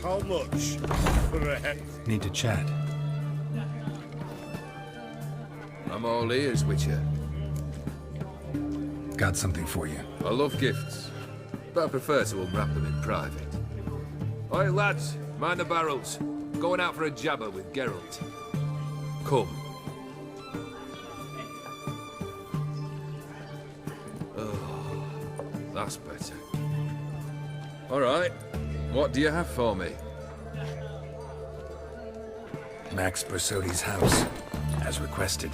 How much for a head? Need to chat. I'm all ears, Witcher. Got something for you. I love gifts, but I prefer to unwrap them in private. Oi, lads, mind the barrels. Going out for a jabber with Geralt. Come. Oh, that's better. All right, what do you have for me? Max Bersodi's house, as requested.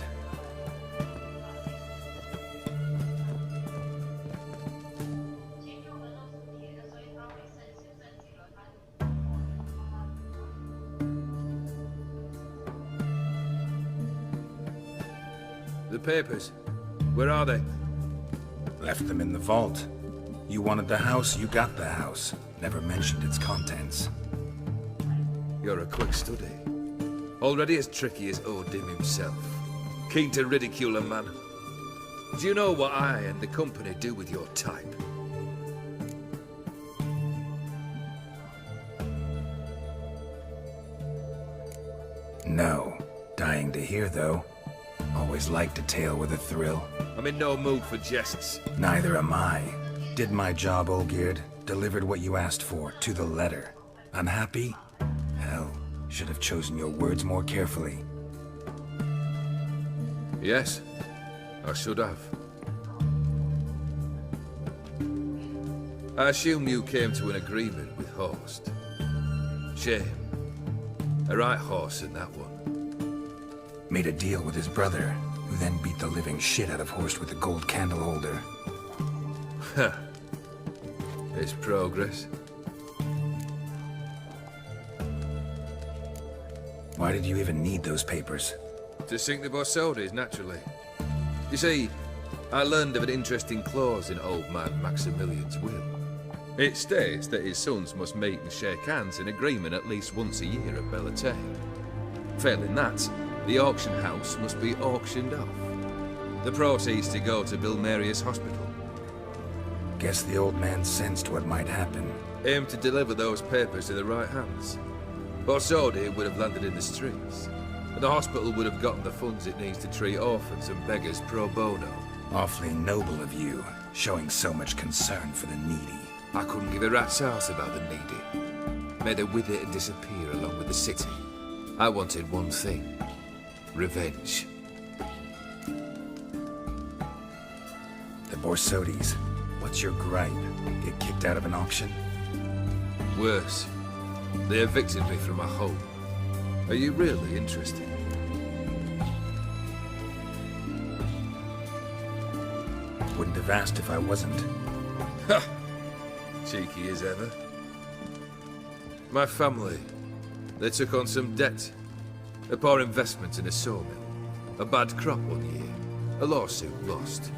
The papers, where are they? Left them in the vault. You wanted the house, you got the house. Never mentioned its contents. You're a quick study. Already as tricky as Odin himself. Keen to ridicule a man. Do you know what I and the company do with your type? No. Dying to hear, though. Always liked a tale with a thrill. I'm in no mood for jests. Neither am I. Did my job, Olgierd. Delivered what you asked for, to the letter. Unhappy? Hell, should have chosen your words more carefully. Yes, I should have. I assume you came to an agreement with Horst. Shame. A right horse in that one. Made a deal with his brother, who then beat the living shit out of Horst with a gold candle holder. Huh. It's progress. Why did you even need those papers? To sink the Borsodis, naturally. You see, I learned of an interesting clause in old man Maximilian's will. It states that his sons must meet and shake hands in agreement at least once a year at Bellatane. Failing that, the auction house must be auctioned off. The proceeds to go to Bilmeria's hospital. Guess the old man sensed what might happen. Aimed to deliver those papers in the right hands. Borsodi would have landed in the streets, and the hospital would have gotten the funds it needs to treat orphans and beggars pro bono. Awfully noble of you, showing so much concern for the needy. I couldn't give a rat's ass about the needy. Made her wither and disappear along with the city. I wanted one thing. Revenge. The Borsodis. What's your gripe? Get kicked out of an auction? Worse. They evicted me from my home. Are you really interested? Wouldn't have asked if I wasn't. Ha! Cheeky as ever. My family, they took on some debt. A poor investment in a sawmill. A bad crop one year. A lawsuit lost.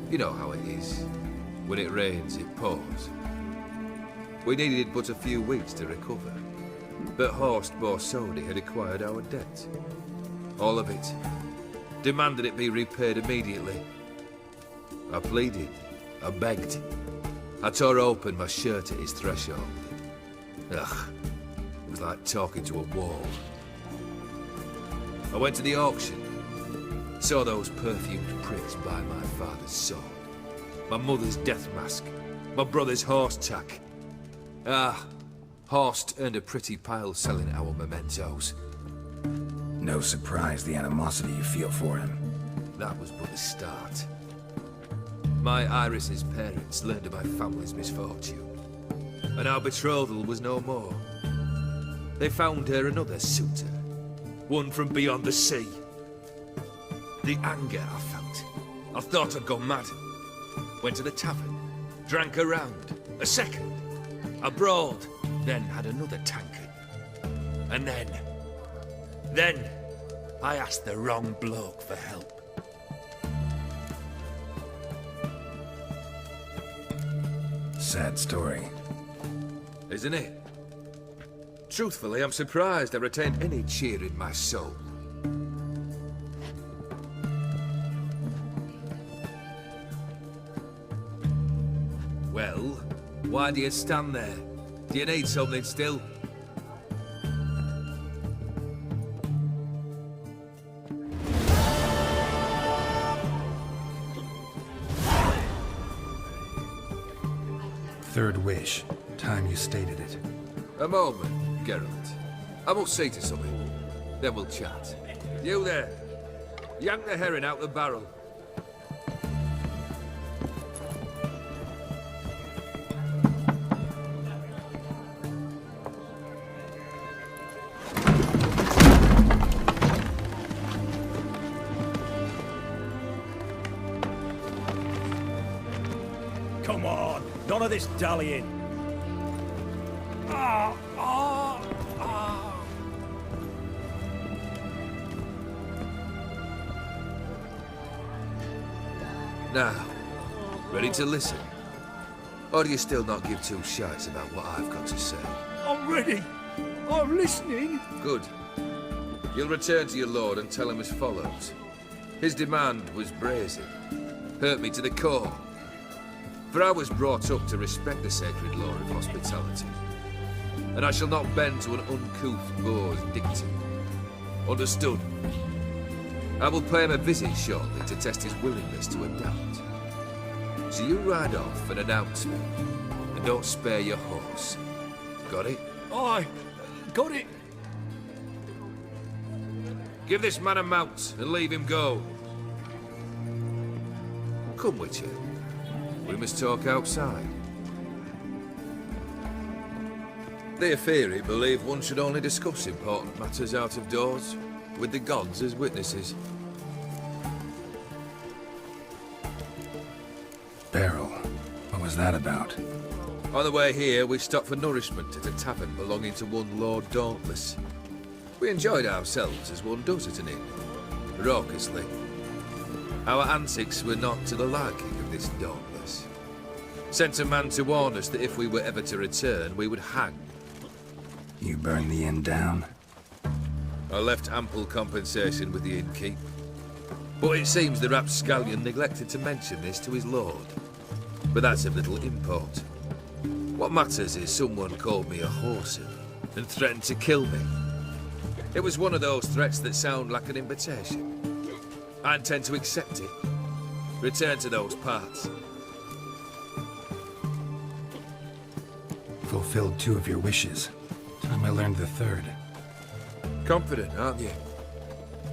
You know how it is. When it rains, it pours. We needed but a few weeks to recover. But Horst Borsodi had acquired our debt. All of it. Demanded it be repaid immediately. I pleaded. I begged. I tore open my shirt at his threshold. Ugh. It was like talking to a wall. I went to the auction. Saw those perfumed pricks by my father's sword. My mother's death mask. My brother's horse tack. Ah, Horst earned a pretty pile selling our mementos. No surprise the animosity you feel for him. That was but the start. My Iris's parents learned of my family's misfortune. And our betrothal was no more. They found her another suitor. One from beyond the sea. The anger I felt. I thought I'd gone mad. Went to the tavern. Drank a round. A second. I brawled. Then had another tankard. And then I asked the wrong bloke for help. Sad story. Isn't it? Truthfully, I'm surprised I retained any cheer in my soul. Well, why do you stand there? Do you need something still? third wish. Time you stated it. A moment, Geralt. I must see to something. Then we'll chat. You there. Yank the herring out the barrel. Come on, none of this dallying. Now, ready to listen? Or do you still not give two shites about what I've got to say? I'm ready. I'm listening. Good. You'll return to your lord and tell him as follows. His demand was brazen. Hurt me to the core. For I was brought up to respect the sacred law of hospitality. And I shall not bend to an uncouth boor's dictum. Understood? I will pay him a visit shortly to test his willingness to adapt. So you ride off and announce me, and don't spare your horse. Got it? I got it. Give this man a mount and leave him go. Come, Witcher. We must talk outside. The Aetheri believe one should only discuss important matters out of doors, with the gods as witnesses. Beryl, what was that about? On the way here, we stopped for nourishment at a tavern belonging to one Lord Dauntless. We enjoyed ourselves as one does at an inn, raucously. Our antics were not to the liking of this Dauntless. Sent a man to warn us that if we were ever to return, we would hang. You burned the inn down? I left ample compensation with the innkeep. But it seems the rapscallion neglected to mention this to his lord. But that's of little import. What matters is someone called me a whoreson and threatened to kill me. It was one of those threats that sound like an invitation. I intend to accept it. Return to those parts. Fulfilled 2 of your wishes. Time I learned the 3rd. Confident, aren't you?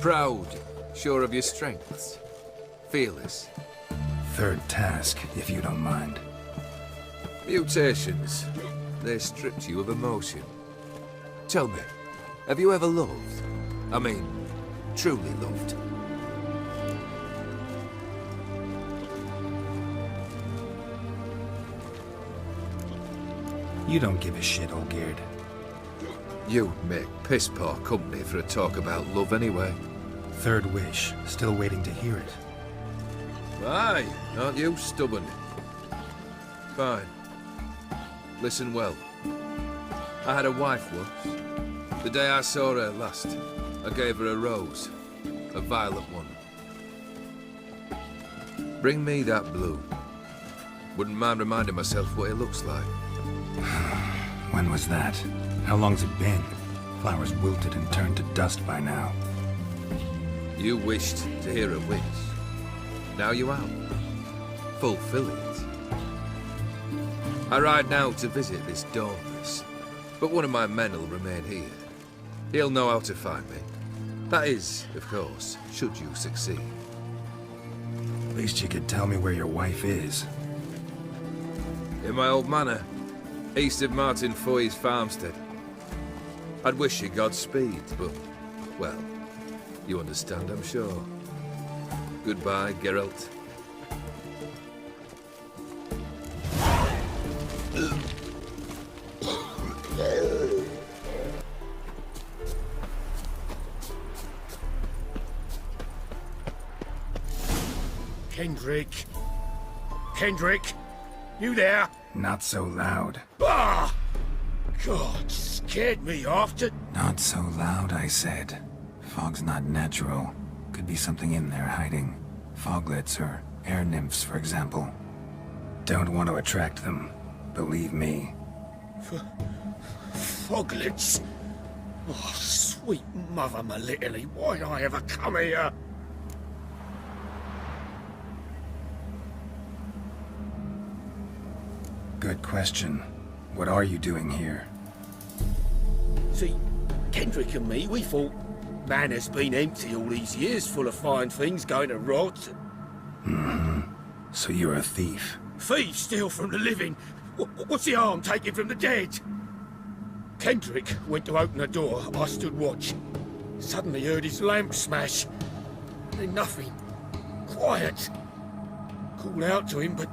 Proud, sure of your strengths. Fearless. 3rd task, if you don't mind. Mutations. They stripped you of emotion. Tell me, have you ever loved? I mean, truly loved? You don't give a shit, Olgierd. You'd make piss-poor company for a talk about love anyway. 3rd wish, still waiting to hear it. Aye, aren't you stubborn? Fine. Listen well. I had a wife once. The day I saw her last, I gave her a rose. A violet one. Bring me that blue. Wouldn't mind reminding myself what it looks like. When was that? How long's it been? Flowers wilted and turned to dust by now. You wished to hear a wish. Now you have. Fulfill it. I ride now to visit this Dauntless, but one of my men will remain here. He'll know how to find me. That is, of course, should you succeed. At least you could tell me where your wife is. In my old manor, east of Martin Foy's farmstead. I'd wish you Godspeed, but, well, you understand, I'm sure. Goodbye, Geralt. Kendrick. Kendrick, you there? Not so loud. Ah! God, scared me off to... Not so loud, I said. Fog's not natural. Could be something in there hiding. Foglets or air nymphs, for example. Don't want to attract them. Believe me. Foglets? Oh, sweet mother, my little, why'd I ever come here? Good question. What are you doing here? See, Kendrick and me, we thought man has been empty all these years, full of fine things going to rot. So you're a thief. Thieves steal from the living. What's the harm taking from the dead? Kendrick went to open the door. I stood watch. Suddenly heard his lamp smash. Then nothing. Quiet. Called out to him, but...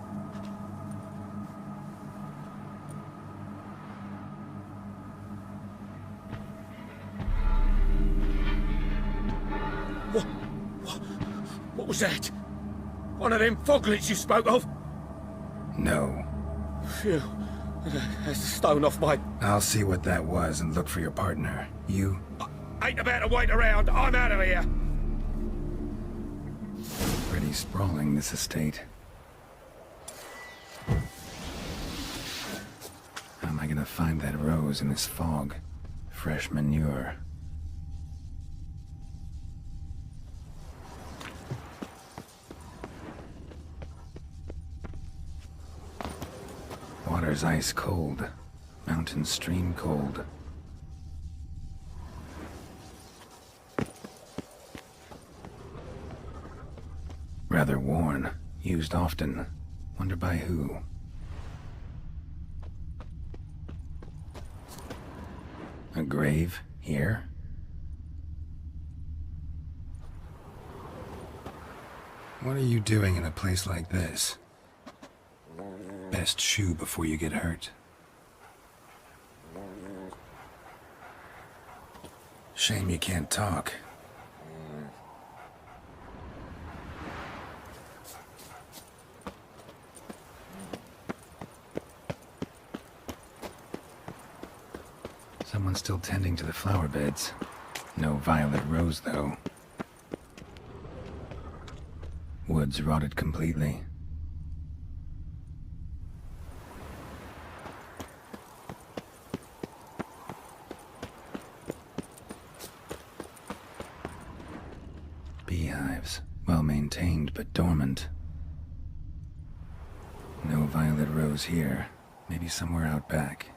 What was that? One of them foglets you spoke of? No. Phew. That's a stone off my... I'll see what that was and look for your partner. You? Ain't about to wait around. I'm out of here. Pretty sprawling, this estate. How am I gonna find that rose in this fog? Fresh manure. Water's ice cold. Mountain stream cold. Rather worn. Used often. Wonder by who? A grave? Here? What are you doing in a place like this? Best shoe before you get hurt. Shame you can't talk. Someone's still tending to the flower beds. No violet rose, though. Woods rotted completely. Beehives. Well-maintained, but dormant. No violet rose here. Maybe somewhere out back.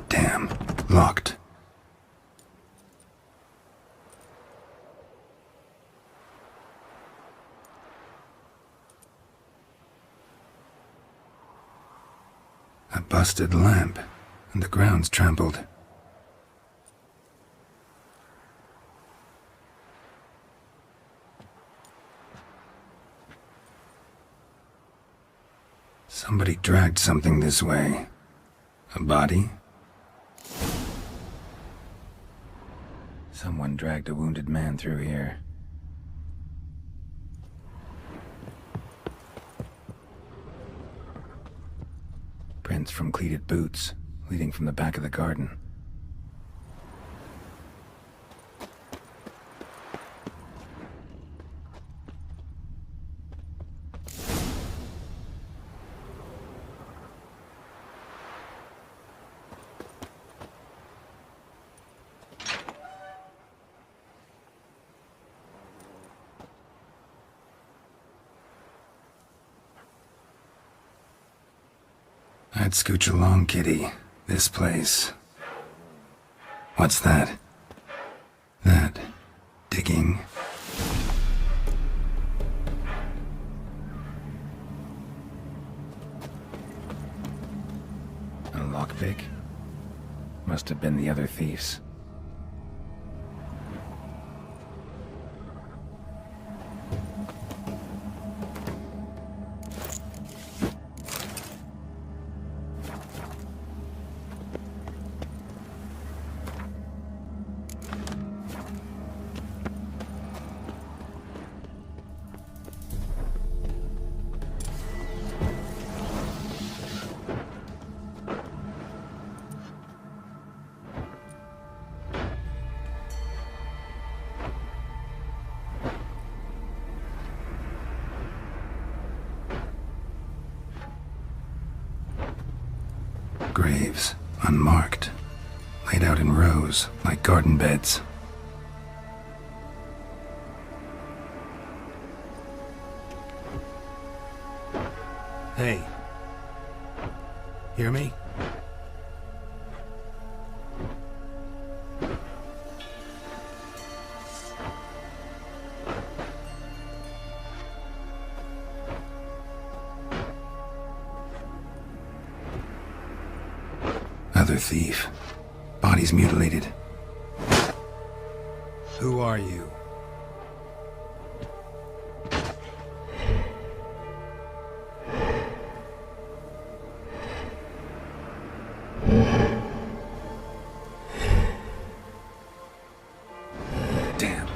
Damn. Locked. A busted lamp, and the ground's trampled. Somebody dragged something this way. A body? Someone dragged a wounded man through here. Prints from cleated boots, leading from the back of the garden. I'd scooch along, kitty. This place. What's that? That. Digging. A lockpick? Must have been the other thieves. graves, unmarked, laid out in rows like garden beds. Hey. Hear me? Another thief. Bodies mutilated. Who are you? Damn.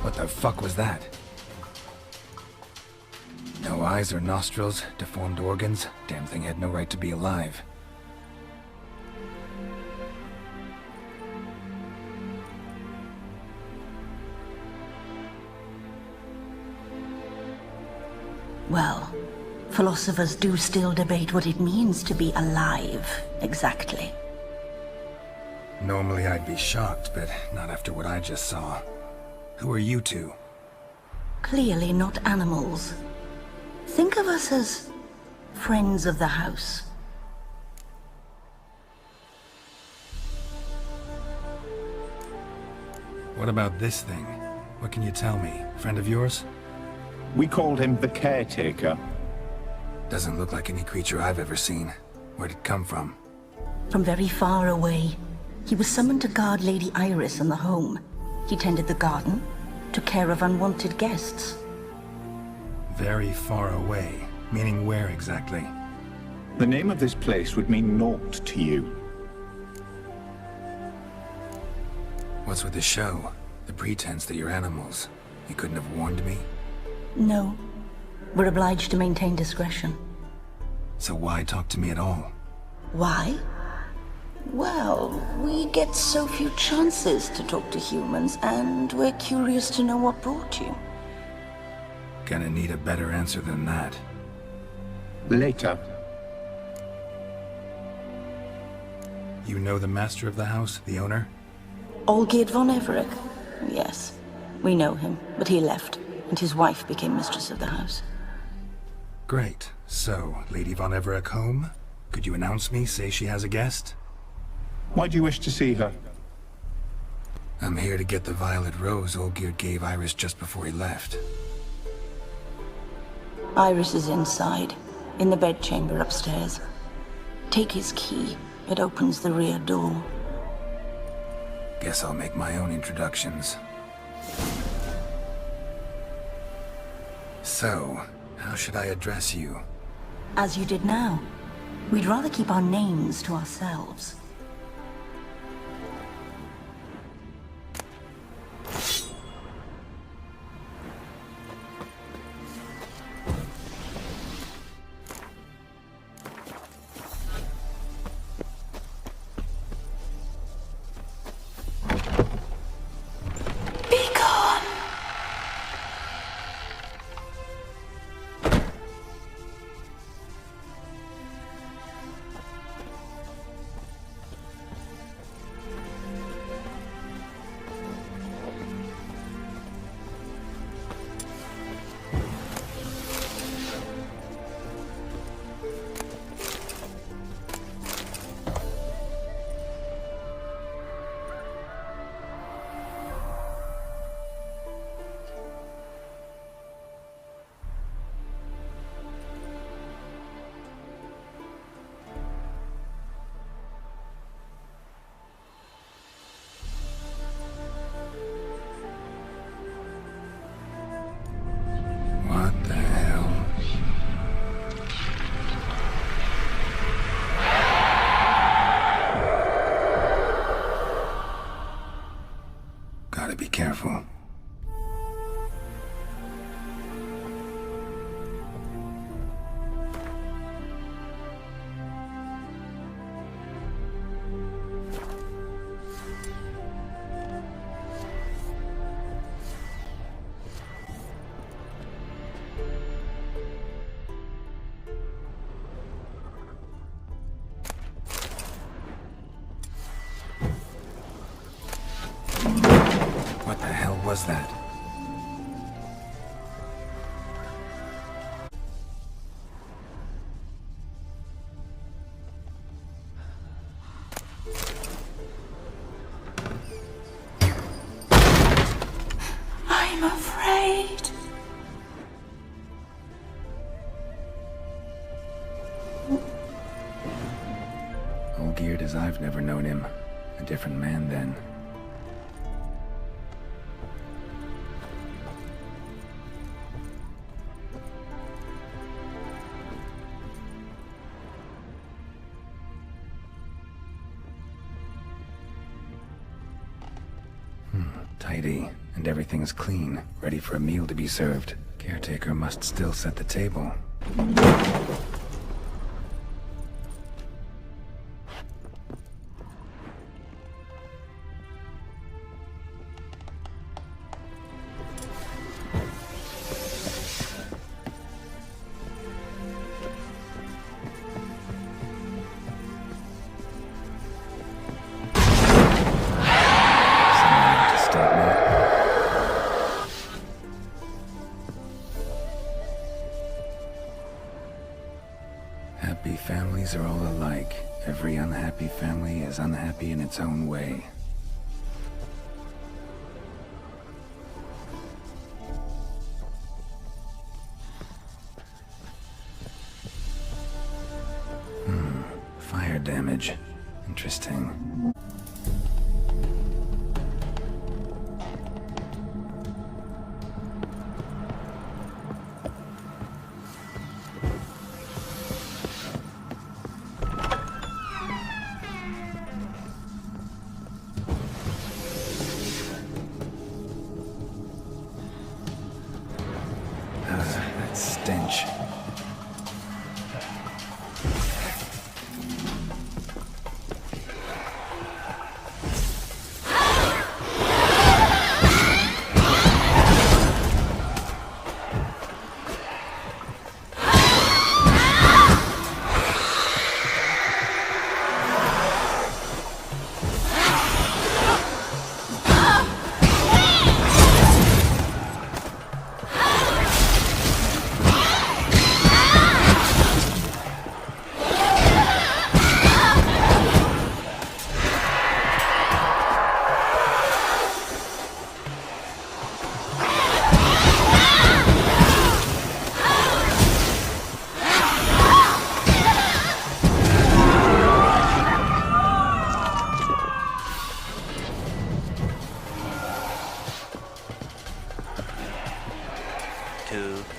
What the fuck was that? No eyes or nostrils, deformed organs. Damn thing had no right to be alive. Well, philosophers do still debate what it means to be alive, exactly. Normally I'd be shocked, but not after what I just saw. Who are you two? Clearly not animals. Think of us as friends of the house. What about this thing? What can you tell me? Friend of yours? We called him the Caretaker. Doesn't look like any creature I've ever seen. Where'd it come from? From very far away. He was summoned to guard Lady Iris and the home. He tended the garden, took care of unwanted guests. Very far away. Meaning where exactly? The name of this place would mean naught to you. What's with the show? The pretense that you're animals. You couldn't have warned me? No. We're obliged to maintain discretion. So why talk to me at all? Why? Well, we get so few chances to talk to humans, and we're curious to know what brought you. Gonna need a better answer than that. Later. You know the master of the house, the owner? Olgierd von Everett? Yes. We know him, but he left. and his wife became mistress of the house. Great. So, Lady Von Everett home? Could you announce me, say she has a guest? Why do you wish to see her? I'm here to get the violet rose Olgierd gave Iris just before he left. Iris is inside, in the bedchamber upstairs. Take his key. It opens the rear door. Guess I'll make my own introductions. So, how should I address you? As you did now. We'd rather keep our names to ourselves. What the hell? Gotta be careful. What the hell was that? I'm afraid. Olgierd as I've never known him. A different man then. Tidy, and everything's clean, ready for a meal to be served. Caretaker must still set the table. Happy families are all alike. Every unhappy family is unhappy in its own way. Fire damage. Interesting. That stench.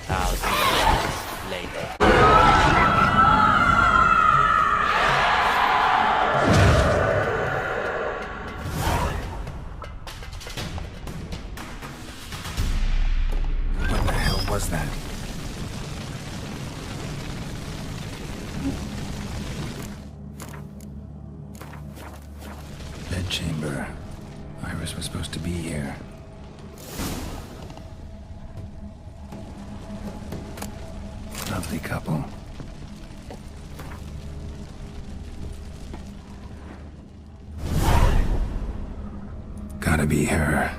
1,000 years later. What the hell was that? Bedchamber. Iris was supposed to be here. Lovely couple. Gotta be her.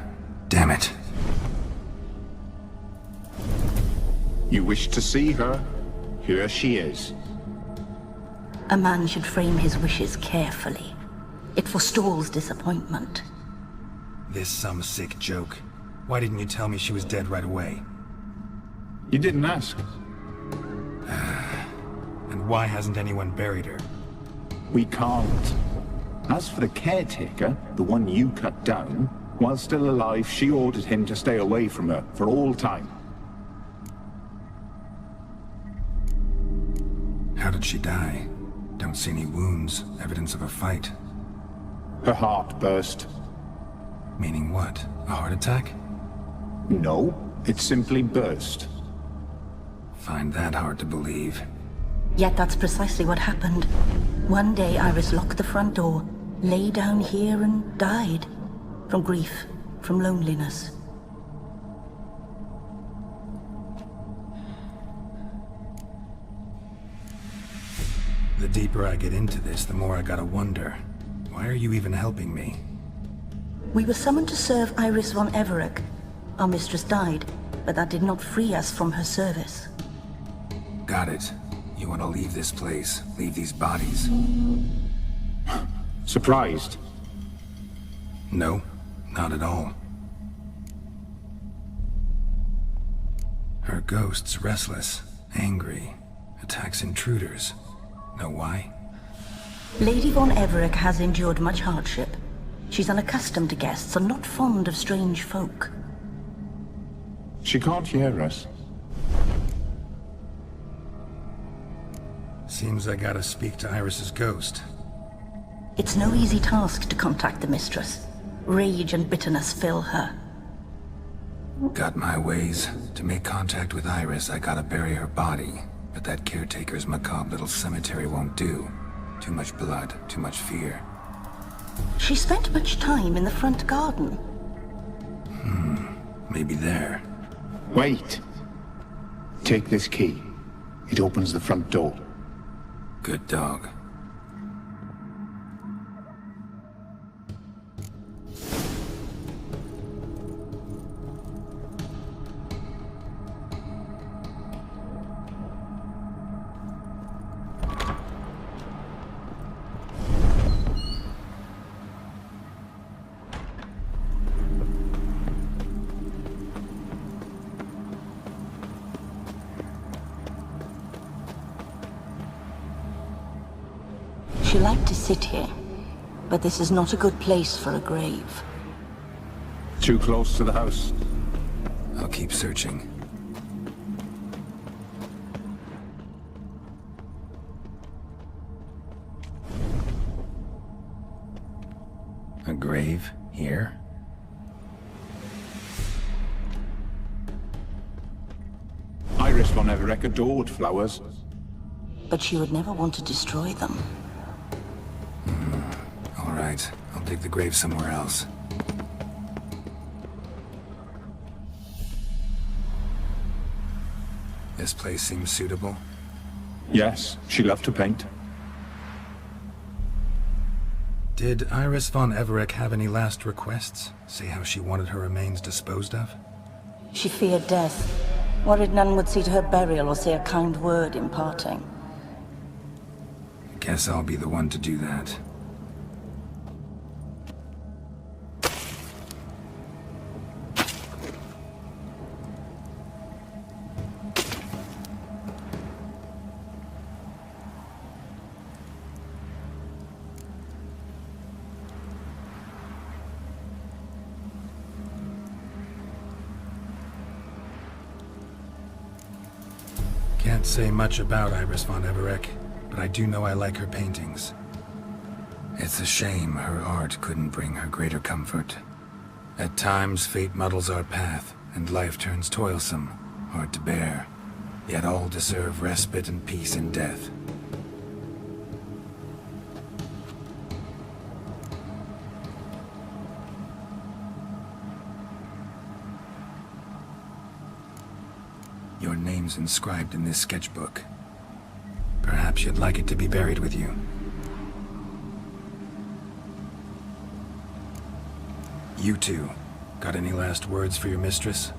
Damn it. You wish to see her? Here she is. A man should frame his wishes carefully. It forestalls disappointment. This some sick joke. Why didn't you tell me she was dead right away? You didn't ask. And why hasn't anyone buried her? We can't. As for the caretaker, the one you cut down, while still alive, she ordered him to stay away from her for all time. How did she die? Don't see any wounds, evidence of a fight. Her heart burst. Meaning what? A heart attack? No, it simply burst. Find that hard to believe. Yet that's precisely what happened. One day Iris locked the front door, lay down here and died. From grief, from loneliness. The deeper I get into this, the more I gotta wonder. Why are you even helping me? We were summoned to serve Iris von Everec. Our mistress died, but that did not free us from her service. Got it. You want to leave this place, leave these bodies? Surprised? No, not at all. Her ghost's restless, angry, attacks intruders. Know why? Lady von Everec has endured much hardship. She's unaccustomed to guests and not fond of strange folk. She can't hear us. Seems I gotta speak to Iris's ghost. It's no easy task to contact the mistress. Rage and bitterness fill her. Got my ways. To make contact with Iris, I gotta bury her body. But that caretaker's macabre little cemetery won't do. Too much blood, too much fear. She spent much time in the front garden. Maybe there. Wait. Take this key. It opens the front door. Good dog. She liked to sit here, but this is not a good place for a grave. Too close to the house. I'll keep searching. A grave here? Iris von Everec adored flowers. But she would never want to destroy them. All right, I'll dig the grave somewhere else. This place seems suitable. Yes, she loved to paint. Did Iris von Everec have any last requests? Say how she wanted her remains disposed of? She feared death, worried none would see to her burial or say a kind word in parting. Guess I'll be the one to do that. can't say much about Iris von Everec, but I do know I like her paintings. It's a shame her art couldn't bring her greater comfort. At times, fate muddles our path, and life turns toilsome, hard to bear. Yet all deserve respite and peace in death. Your name's inscribed in this sketchbook. Perhaps you'd like it to be buried with you. You two, got any last words for your mistress?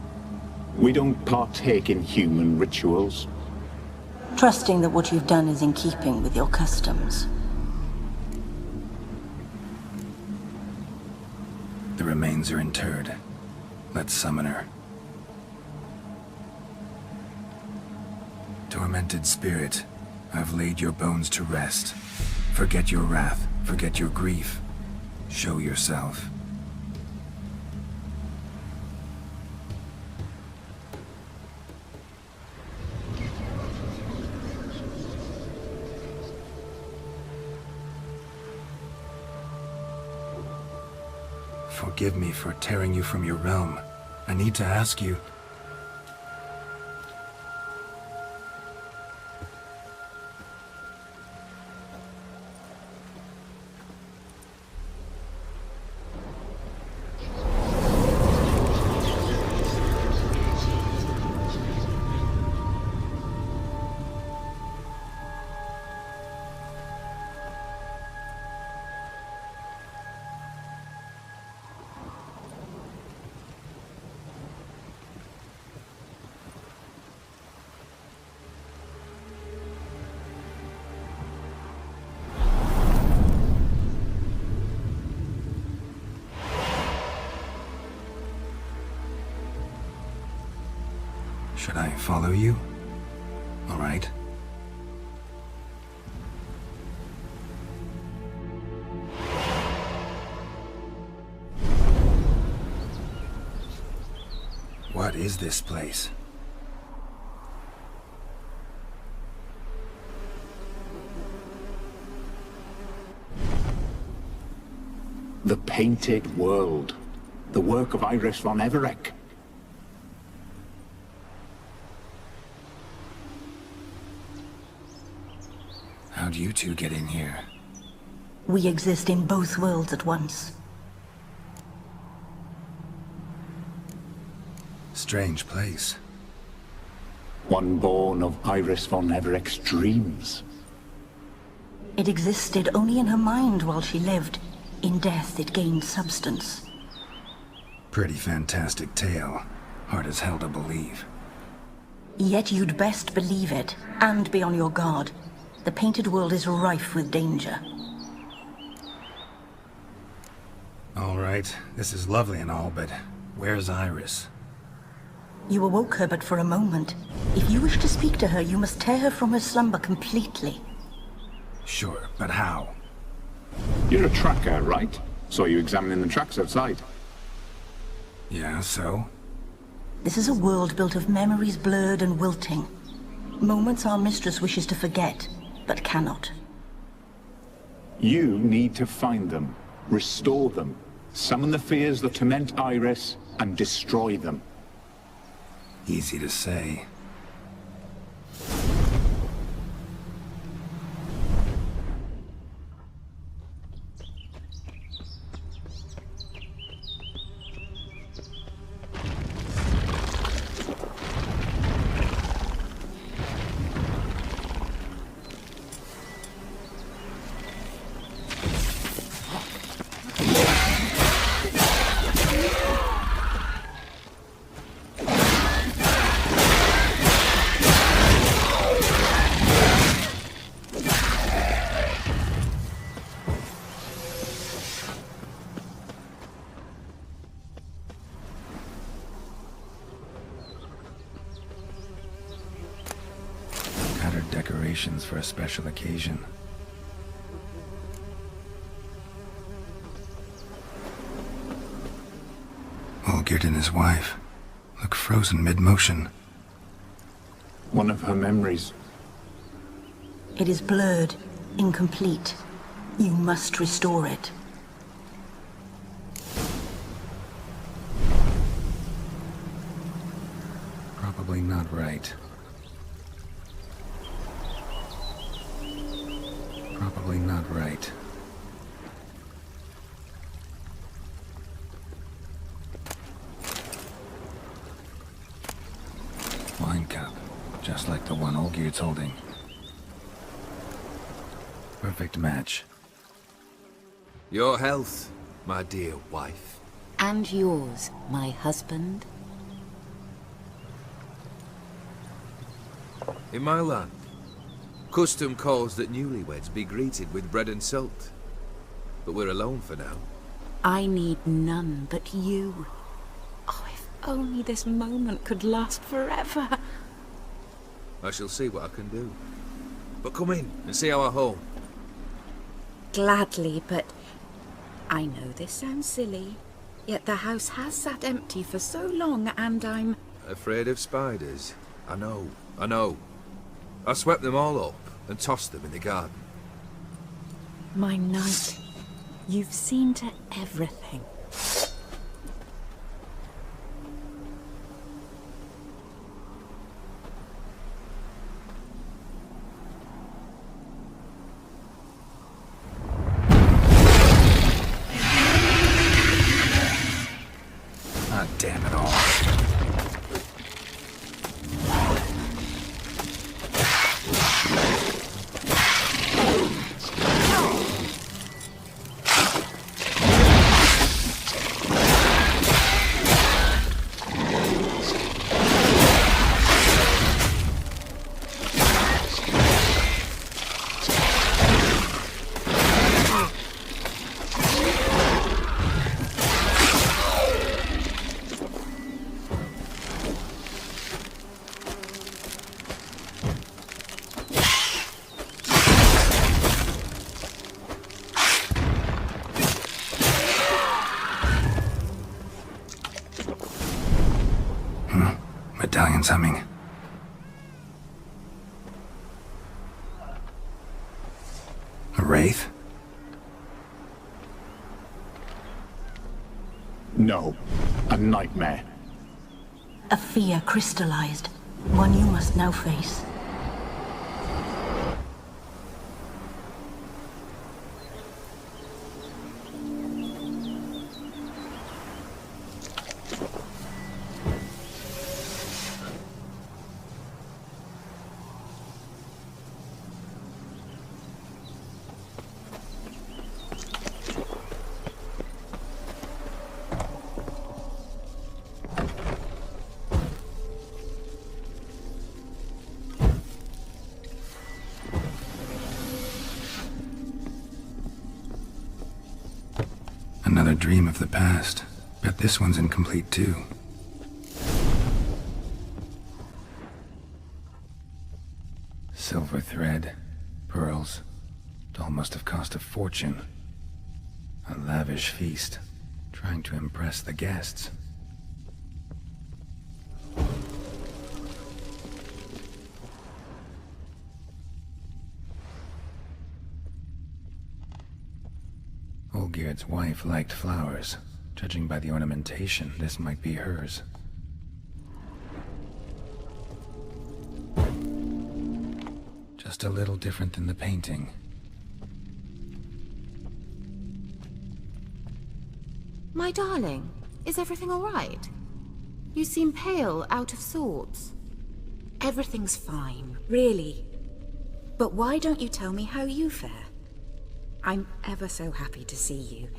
We don't partake in human rituals. Trusting that what you've done is in keeping with your customs. The remains are interred. Let's summon her. Tormented spirit, I've laid your bones to rest. Forget your wrath, forget your grief. Show yourself. Forgive me for tearing you from your realm. I need to ask you... Should I follow you? All right. What is this place? The Painted World. The work of Iris von Everec. How'd you two get in here? We exist in both worlds at once. Strange place. One born of Iris von Everec's dreams. It existed only in her mind while she lived. In death, it gained substance. Pretty fantastic tale. Hard as hell to believe. Yet you'd best believe it, and be on your guard. The Painted World is rife with danger. All right, this is lovely and all, but where's Iris? You awoke her but for a moment. If you wish to speak to her, you must tear her from her slumber completely. Sure, but how? You're a tracker, right? Saw you examining the tracks outside. Yeah, so? This is a world built of memories blurred and wilting. Moments our mistress wishes to forget, but cannot. You need to find them, restore them, summon the fears that torment Iris, and destroy them. Easy to say. Decorations for a special occasion. Olgerd and his wife look frozen mid-motion. One of her memories. It is blurred, incomplete. You must restore it. Probably not right. Probably not right. Wine cup, just like the one Olgierd's holding. Perfect match. Your health, my dear wife. And yours, my husband. In my land, custom calls that newlyweds be greeted with bread and salt. But we're alone for now. I need none but you. Oh, if only this moment could last forever. I shall see what I can do. But come in and see our home. Gladly, but I know this sounds silly, yet the house has sat empty for so long and I'm... Afraid of spiders? I know. I swept them all up and tossed them in the garden. My knight, you've seen to everything. Ah, damn it all. Medallion's humming. A wraith? No. A nightmare. A fear crystallized. One you must now face. Another dream of the past. Bet this one's incomplete too. Silver thread, pearls. Doll must have cost a fortune. A lavish feast, trying to impress the guests. Olgierd's wife liked flowers. Judging by the ornamentation, this might be hers. Just a little different than the painting. My darling, is everything all right? You seem pale, out of sorts. Everything's fine, really. But why don't you tell me how you fare? I'm ever so happy to see you.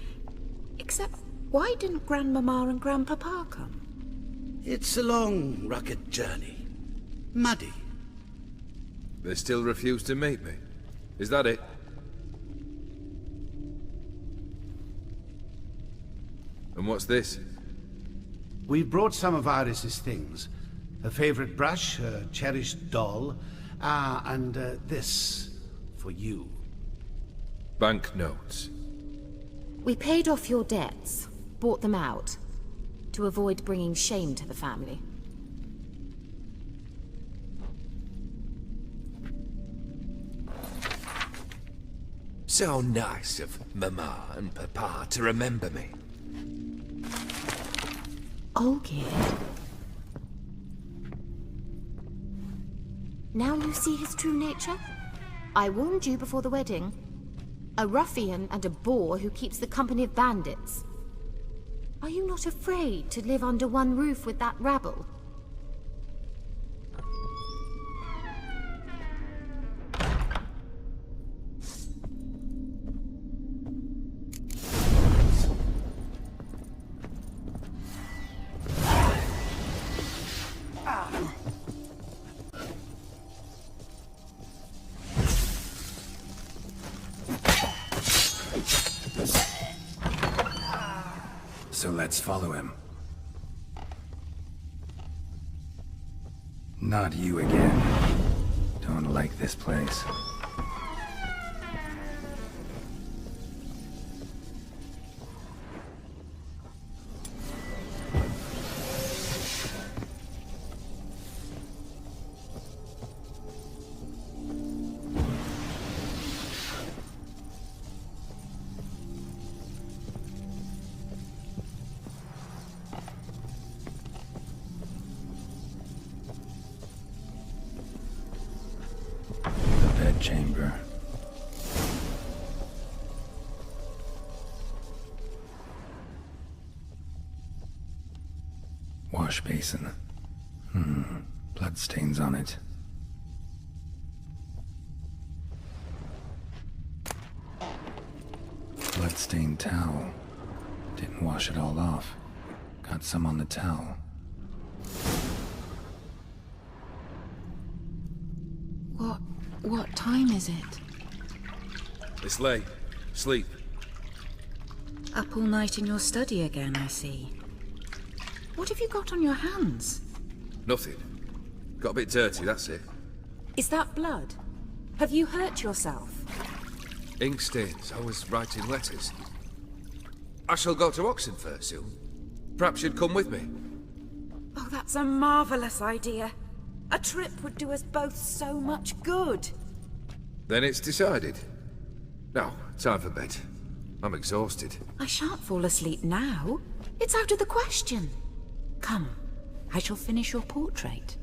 Except, why didn't Grandmama and Grandpapa come? It's a long, rugged journey. Muddy. They still refuse to meet me. Is that it? And what's this? We brought some of Iris's things. Her favorite brush, her cherished doll, and this for you. Banknotes. We paid off your debts, bought them out, to avoid bringing shame to the family. So nice of Mama and Papa to remember me. Olgierd. Now you see his true nature? I warned you before the wedding. A ruffian and a boor who keeps the company of bandits. Are you not afraid to live under one roof with that rabble? So let's follow him. Not you again. Don't like this place. Chamber. Wash basin. Bloodstains on it. Bloodstained towel. Didn't wash it all off. Got some on the towel. What time is it? It's late. Sleep. Up all night in your study again, I see. What have you got on your hands? Nothing. Got a bit dirty, that's it. Is that blood? Have you hurt yourself? Ink stains. I was writing letters. I shall go to Oxenfurt soon. Perhaps you'd come with me. Oh, that's a marvelous idea. A trip would do us both so much good. Then it's decided. Now, time for bed. I'm exhausted. I shan't fall asleep now. It's out of the question. Come, I shall finish your portrait.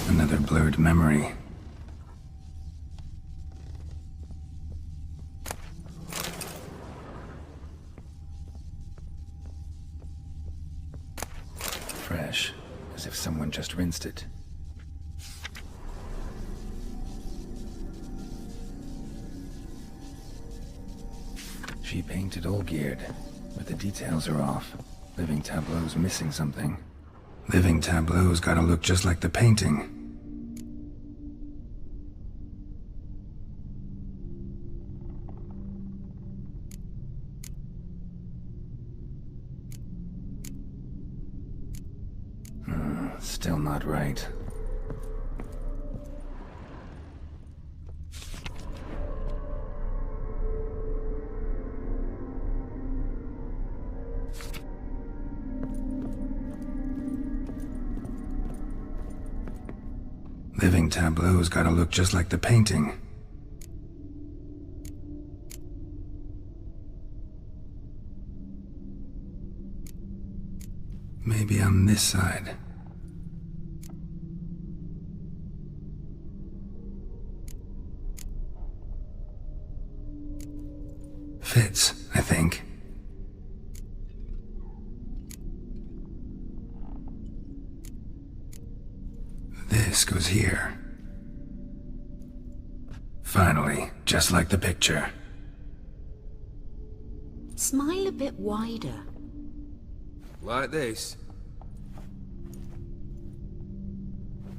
Another blurred memory. Fresh, as if someone just rinsed it. She painted Olgierd, but the details are off. Living tableau's missing something. Living tableau's gotta look just like the painting. Still not right. Living tableau's gotta look just like the painting. Maybe on this side. Fits, I think. This goes here. Finally, just like the picture. Smile a bit wider. Like this?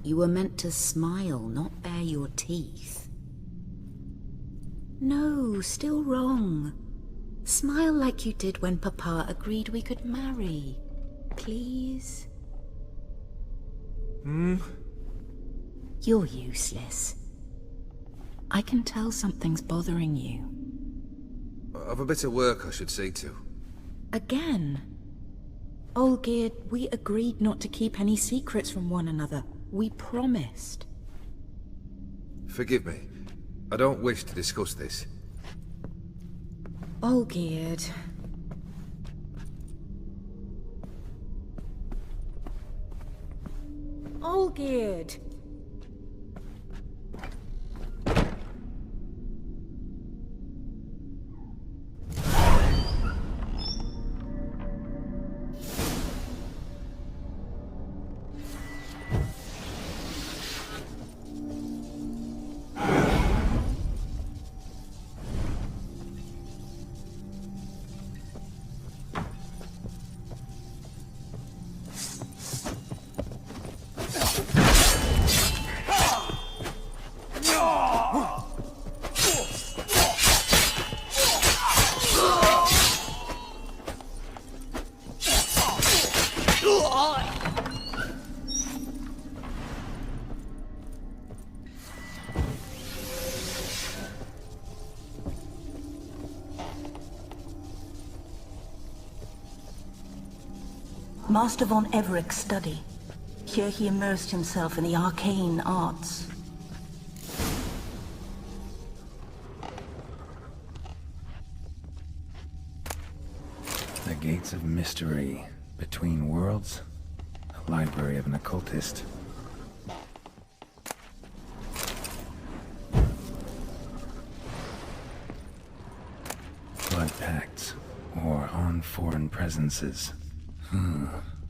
You were meant to smile, not bare your teeth. No, still wrong. Smile like you did when Papa agreed we could marry. Please? You're useless. I can tell something's bothering you. I've a bit of work I should see to. Again. Olgierd, we agreed not to keep any secrets from one another. We promised. Forgive me. I don't wish to discuss this. Olgierd. Olgierd! Master von Everett's study. Here he immersed himself in the arcane arts. The Gates of Mystery. Between Worlds. A library of an occultist. Blood pacts. Or on foreign presences.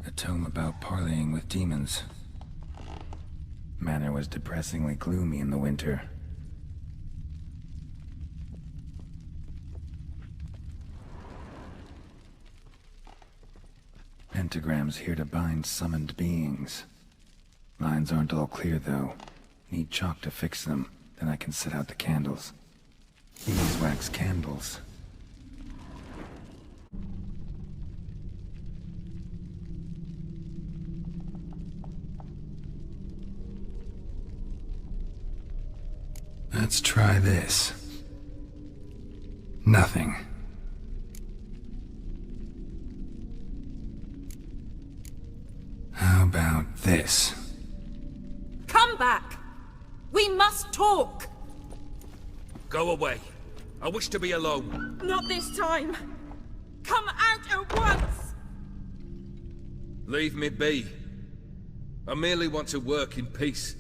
A tome about parleying with demons. Manor was depressingly gloomy in the winter. Pentagrams here to bind summoned beings. Lines aren't all clear, though. Need chalk to fix them, then I can set out the candles. Beeswax candles. Let's try this. Nothing. How about this? Come back! We must talk! Go away. I wish to be alone. Not this time! Come out at once! Leave me be. I merely want to work in peace.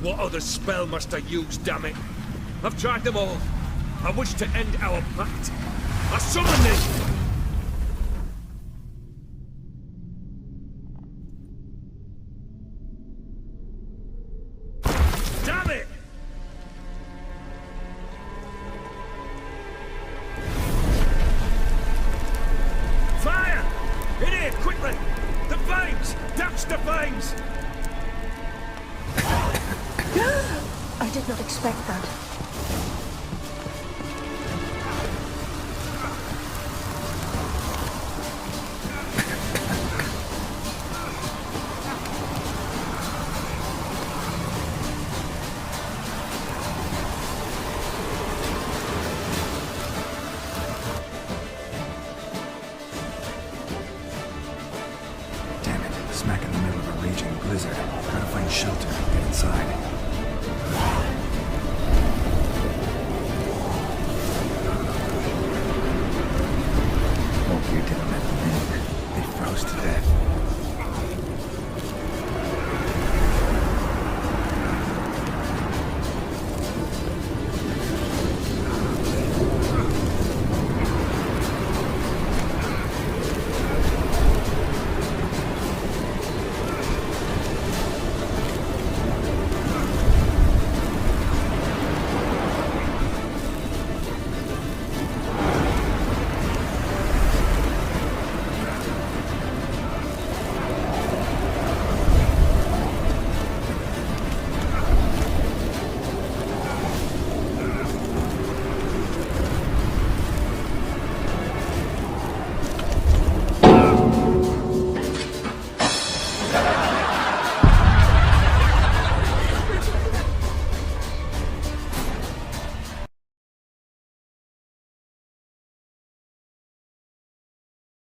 What other spell must I use, damn it? I've tried them all. I wish to end our pact. I summon thee! Damn it! Fire! In here, quickly! The flames! Douse the flames! I did not expect that. Damn it, smack in the middle of a raging blizzard. Gotta find shelter and get inside. Hope you didn't let them in. They froze to death.